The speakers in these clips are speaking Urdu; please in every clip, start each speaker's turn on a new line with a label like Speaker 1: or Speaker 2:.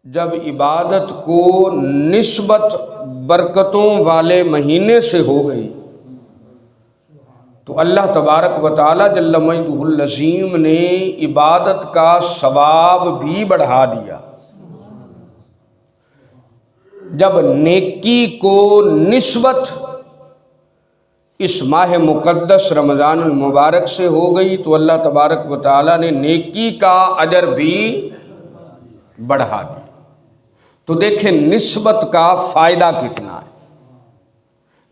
Speaker 1: جب عبادت کو نسبت برکتوں والے مہینے سے ہو گئی تو اللہ تبارک و تعالی جل مجدہ العظیم نے عبادت کا ثواب بھی بڑھا دیا۔ جب نیکی کو نسبت اس ماہ مقدس رمضان المبارک سے ہو گئی تو اللہ تبارک و تعالی نے نیکی کا اجر بھی بڑھا دیا۔ تو دیکھیں نسبت کا فائدہ کتنا ہے،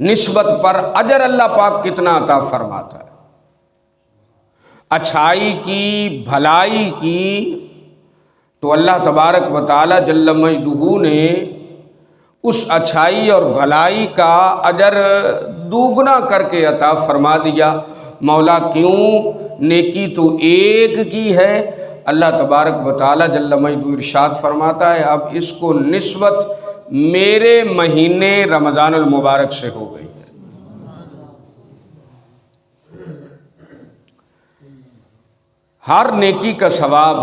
Speaker 1: نسبت پر اجر اللہ پاک کتنا عطا فرماتا ہے۔ اچھائی کی، بھلائی کی تو اللہ تبارک و تعالی جل مجدہ نے اس اچھائی اور بھلائی کا اجر دوگنا کر کے عطا فرما دیا۔ مولا کیوں؟ نیکی تو ایک کی ہے، اللہ تبارک و تعالی جل مجدہ ارشاد فرماتا ہے اب اس کو نسبت میرے مہینے رمضان المبارک سے ہو گئی ہے۔ ہر نیکی کا ثواب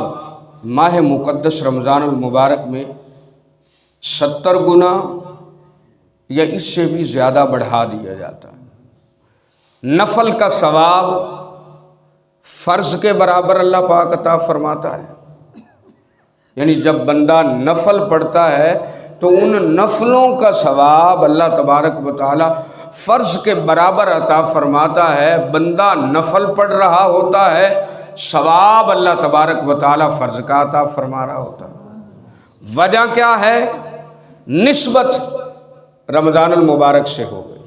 Speaker 1: ماہ مقدس رمضان المبارک میں 70 گنا یا اس سے بھی زیادہ بڑھا دیا جاتا ہے۔ نفل کا ثواب فرض کے برابر اللہ پاک عطا فرماتا ہے، یعنی جب بندہ نفل پڑھتا ہے تو ان نفلوں کا ثواب اللہ تبارک و تعالی فرض کے برابر عطا فرماتا ہے۔ بندہ نفل پڑھ رہا ہوتا ہے، ثواب اللہ تبارک و تعالی فرض کا عطا فرما رہا ہوتا ہے۔ وجہ کیا ہے؟ نسبت رمضان المبارک سے ہو گئی۔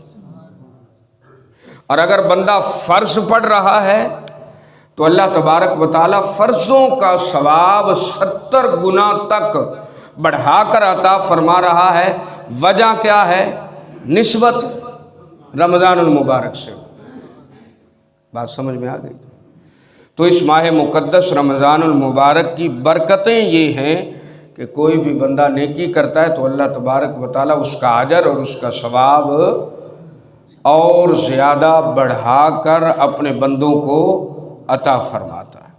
Speaker 1: اور اگر بندہ فرض پڑھ رہا ہے تو اللہ تبارک و تعالی فرضوں کا ثواب 70 گنا تک بڑھا کر عطا فرما رہا ہے۔ وجہ کیا ہے؟ نسبت رمضان المبارک سے۔ بات سمجھ میں آ گئی؟ تو اس ماہ مقدس رمضان المبارک کی برکتیں یہ ہیں کہ کوئی بھی بندہ نیکی کرتا ہے تو اللہ تبارک و تعالی اس کا اجر اور اس کا ثواب اور زیادہ بڑھا کر اپنے بندوں کو عطا فرماتا ہے۔